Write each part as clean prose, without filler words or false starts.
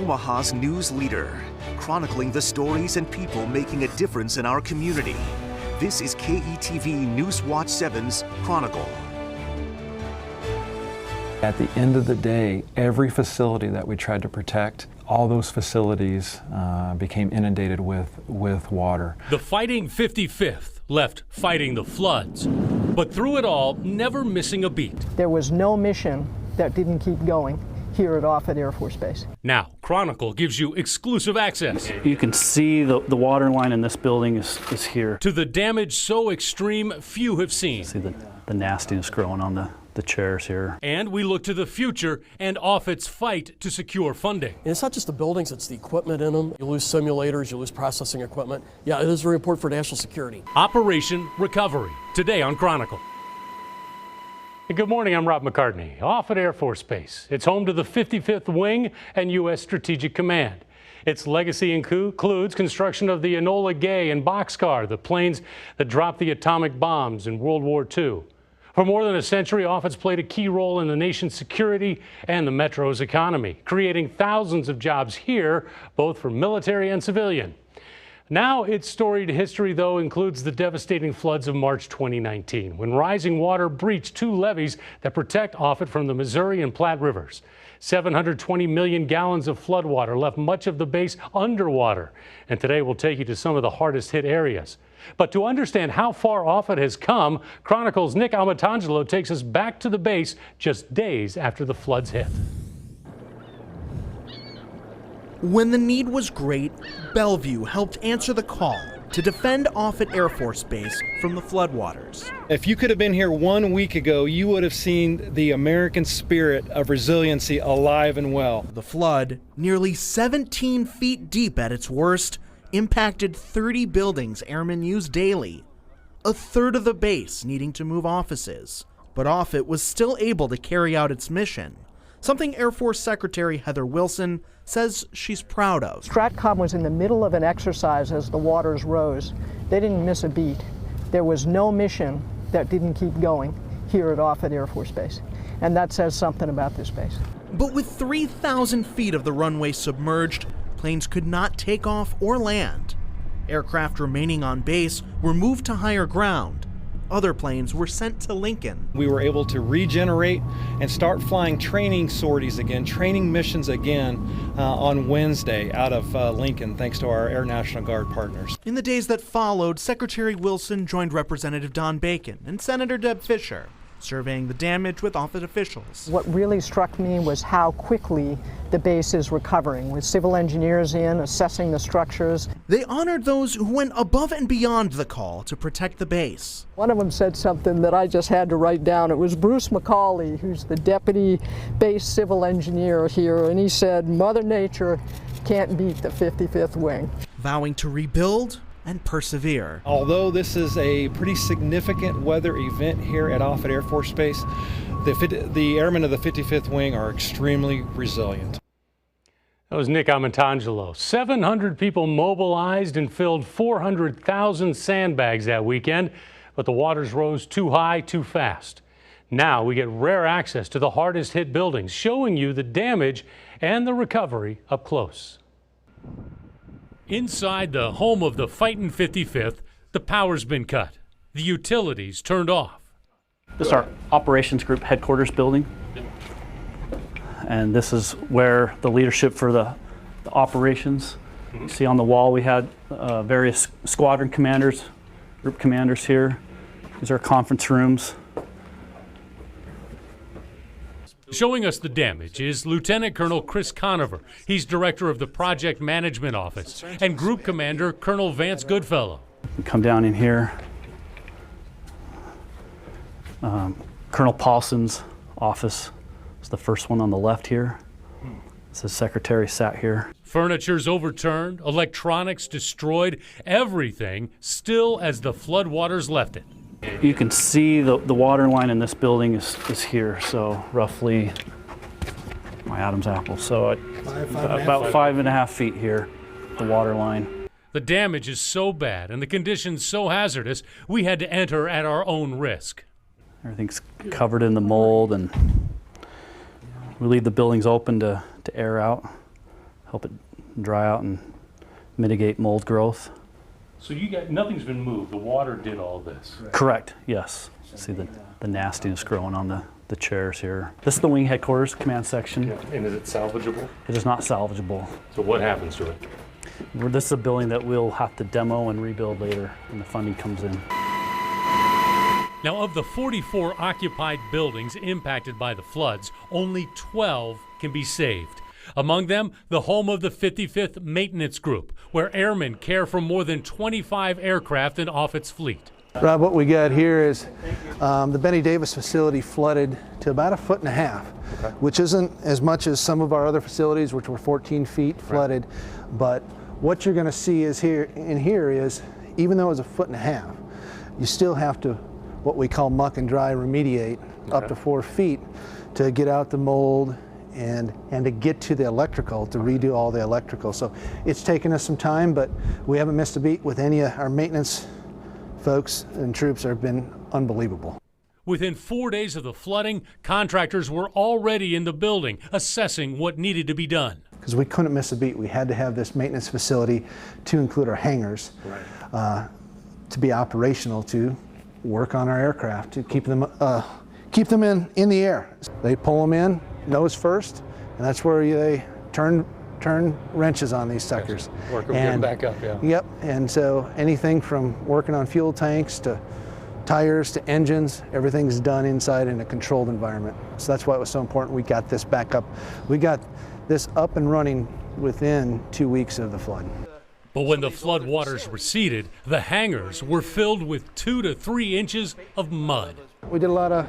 Omaha's news leader, chronicling the stories and people making a difference in our community. This is KETV Newswatch 7's Chronicle. At the end of the day, every facility that we tried to protect, all those facilities became inundated with water. The Fighting 55th left fighting the floods, but through it all, never missing a beat. There was no mission that didn't keep going here at Offutt Air Force Base. Now, Chronicle gives you exclusive access. You can see the water line in this building is here. To the damage so extreme few have seen. See the nastiness growing on the chairs here. And we look to the future and Offutt's fight to secure funding. And it's not just the buildings, it's the equipment in them. You lose simulators, you lose processing equipment. Yeah, it is very important for national security. Operation Recovery, today on Chronicle. Good morning, I'm Rob McCartney. Offutt Air Force Base. It's home to the 55th Wing and U.S. Strategic Command. Its legacy includes construction of the Enola Gay and Boxcar, the planes that dropped the atomic bombs in World War II. For more than a century, Offutt's played a key role in the nation's security and the metro's economy, creating thousands of jobs here, both for military and civilian. Now, its storied history, though, includes the devastating floods of March 2019, when rising water breached two levees that protect Offutt from the Missouri and Platte rivers. 720 million gallons of floodwater left much of the base underwater. And today we'll take you to some of the hardest hit areas. But to understand how far Offutt has come, Chronicle's Nick Amatangelo takes us back to the base just days after the floods hit. When the need was great, Bellevue helped answer the call to defend Offutt Air Force Base from the floodwaters. If you could have been here 1 week ago, you would have seen the American spirit of resiliency alive and well. The flood, nearly 17 feet deep at its worst, impacted 30 buildings airmen use daily, a third of the base needing to move offices. But Offutt was still able to carry out its mission, something Air Force Secretary Heather Wilson says she's proud of. STRATCOM was in the middle of an exercise as the waters rose. They didn't miss a beat. There was no mission that didn't keep going here at Offutt Air Force Base. And that says something about this base. But with 3,000 feet of the runway submerged, planes could not take off or land. Aircraft remaining on base were moved to higher ground. Other planes were sent to Lincoln. We were able to regenerate and start flying training sorties again, training missions again on Wednesday out of Lincoln, thanks to our Air National Guard partners. In the days that followed, Secretary Wilson joined Representative Don Bacon and Senator Deb Fischer, surveying the damage with Offutt officials. What really struck me was how quickly the base is recovering, with civil engineers in, assessing the structures. They honored those who went above and beyond the call to protect the base. One of them said something that I just had to write down. It was Bruce McCauley, who's the deputy base civil engineer here, and he said, "Mother Nature can't beat the 55th Wing." Vowing to rebuild and persevere. Although this is a pretty significant weather event here at Offutt Air Force Base, the airmen of the 55th Wing are extremely resilient. That was Nick Amatangelo. 700 people mobilized and filled 400,000 sandbags that weekend, but the waters rose too high, too fast. Now we get rare access to the hardest hit buildings, showing you the damage and the recovery up close. Inside the home of the Fightin' 55th, the power's been cut. The utilities turned off. This is our operations group headquarters building. And this is where the leadership for the operations. You see on the wall we had various squadron commanders, group commanders here. These are conference rooms. Showing us the damage is Lieutenant Colonel Chris Conover. He's director of the Project Management Office, and Group Commander Colonel Vance Goodfellow. Come down in here. Colonel Paulson's office is the first one on the left here. The secretary sat here. Furniture's overturned, electronics destroyed, everything still as the floodwaters left it. You can see the water line in this building is here, so roughly my Adam's apple. So about 5.5 feet here, the water line. The damage is so bad and the conditions so hazardous, we had to enter at our own risk. Everything's covered in the mold, and we leave the buildings open to air out, help it dry out and mitigate mold growth. So nothing's been moved. The water did all this. Correct, yes. See the nastiness growing on the chairs here. This is the wing headquarters command section. Yeah. And is it salvageable? It is not salvageable. So what happens to it? This is a building that we'll have to demo and rebuild later when the funding comes in. Now, of the 44 occupied buildings impacted by the floods, only 12 can be saved. Among them, the home of the 55th Maintenance Group, where airmen care for more than 25 aircraft in Offutt's fleet. Rob, what we got here is the Benny Davis facility flooded to about 1.5 feet, which isn't as much as some of our other facilities, which were 14 feet flooded. Right. But what you're going to see is here is, even though it's 1.5 feet, you still have to, what we call muck and dry, remediate up to 4 feet to get out the mold and to get to the electrical, to redo all the electrical. So it's taken us some time, but we haven't missed a beat with any of our maintenance folks and troops. Have been unbelievable. Within 4 days of the flooding, contractors were already in the building assessing what needed to be done. Because we couldn't miss a beat. We had to have this maintenance facility to include our hangars, to be operational, to work on our aircraft, to keep them in the air. They pull them in nose first, and that's where they turn wrenches on these suckers. Work them back up, yeah. Yep, and so anything from working on fuel tanks to tires to engines, everything's done inside in a controlled environment. So that's why it was so important we got this back up. We got this up and running within 2 weeks of the flood. But when the flood waters receded, the hangars were filled with 2 to 3 inches of mud. We did a lot of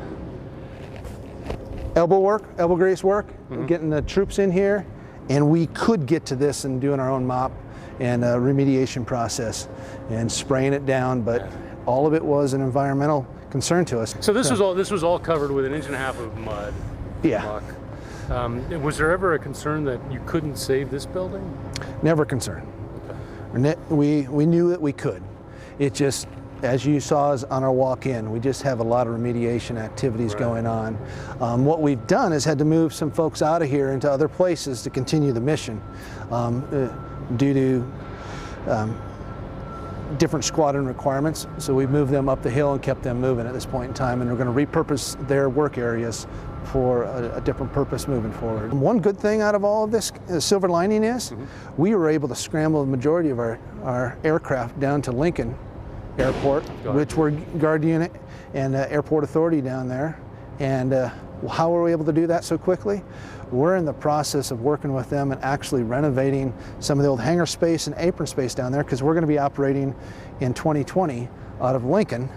elbow grease work, getting the troops in here, and we could get to this and doing our own mop and remediation process and spraying it down, but all of it was an environmental concern to us. So this was all covered with 1.5 inches of mud. Yeah. Muck. Was there ever a concern that you couldn't save this building? Never a concern. We knew that we could. It just, as you saw on our walk-in, we just have a lot of remediation activities going on. What we've done is had to move some folks out of here into other places to continue the mission due to different squadron requirements. So we moved them up the hill and kept them moving at this point in time, and we're going to repurpose their work areas for a different purpose moving forward. One good thing out of all of this, the silver lining is, we were able to scramble the majority of our aircraft down to Lincoln Airport, which were Guard Unit and Airport Authority down there. And how were we able to do that so quickly? We're in the process of working with them and actually renovating some of the old hangar space and apron space down there, because we're going to be operating in 2020 out of Lincoln,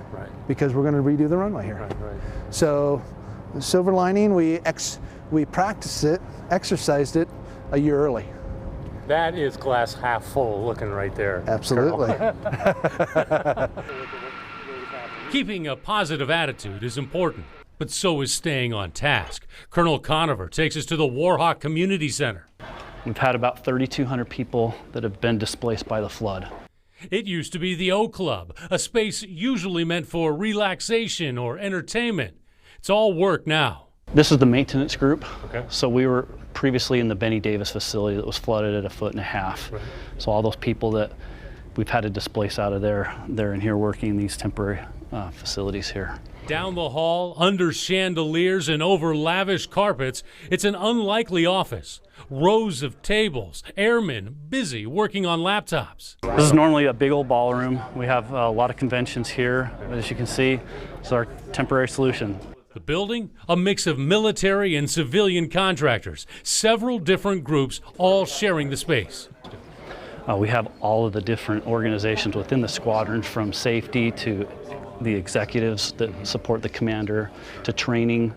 because we're going to redo the runway here. So the silver lining, we practiced it, exercised it a year early. That is glass half full looking right there. Absolutely. Keeping a positive attitude is important, but so is staying on task. Colonel Conover takes us to the Warhawk Community Center. We've had about 3,200 people that have been displaced by the flood. It used to be the O Club, a space usually meant for relaxation or entertainment. It's all work now. This is the maintenance group. Okay. So we were previously in the Benny Davis facility that was flooded at 1.5 feet. So all those people that we've had to displace out of there, they're in here working in these temporary facilities here. Down the hall, under chandeliers and over lavish carpets, it's an unlikely office. Rows of tables, airmen busy working on laptops. This is normally a big old ballroom. We have a lot of conventions here, as you can see. It's our temporary solution. The building, a mix of military and civilian contractors, several different groups all sharing the space. We have all of the different organizations within the squadron, from safety to the executives that support the commander, to training,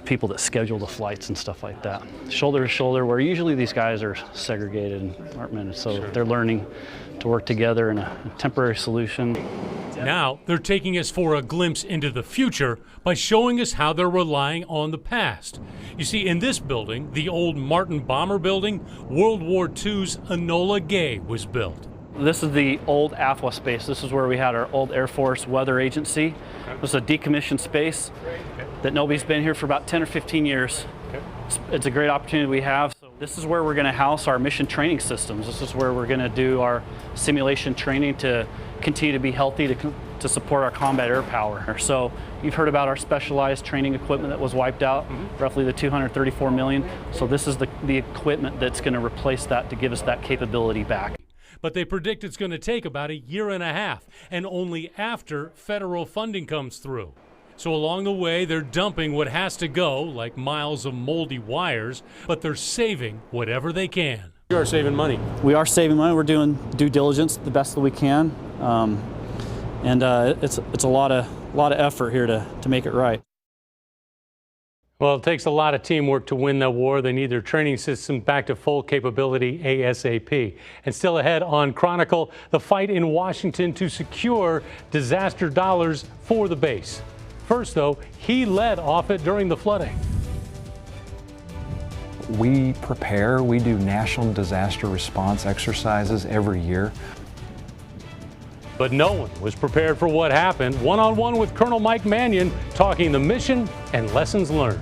people that schedule the flights and stuff like that. Shoulder to shoulder, where usually these guys are segregated and compartmented, so they're learning to work together in a temporary solution. Now they're taking us for a glimpse into the future by showing us how they're relying on the past. You see, in this building, the old Martin Bomber building, World War II's Enola Gay was built. This is the old AFWA space. This is where we had our old Air Force Weather Agency. This is a decommissioned space that nobody's been here for about 10 or 15 years. It's a great opportunity we have. This is where we're going to house our mission training systems. This is where we're going to do our simulation training to continue to be healthy to support our combat air power. So you've heard about our specialized training equipment that was wiped out, roughly the 234 million. So this is the equipment that's going to replace that to give us that capability back. But they predict it's going to take about a year and a half, and only after federal funding comes through. So along the way, they're dumping what has to go, like miles of moldy wires, but they're saving whatever they can. You are saving money. We are saving money. We're doing due diligence the best that we can, and it's a lot of effort here to make it right. Well, it takes a lot of teamwork to win the war. They need their training system back to full capability ASAP. And still ahead on Chronicle, the fight in Washington to secure disaster dollars for the base. First, though, he led Offutt during the flooding. We prepare, we do national disaster response exercises every year. But no one was prepared for what happened. One-on-one with Colonel Mike Mannion, talking the mission and lessons learned.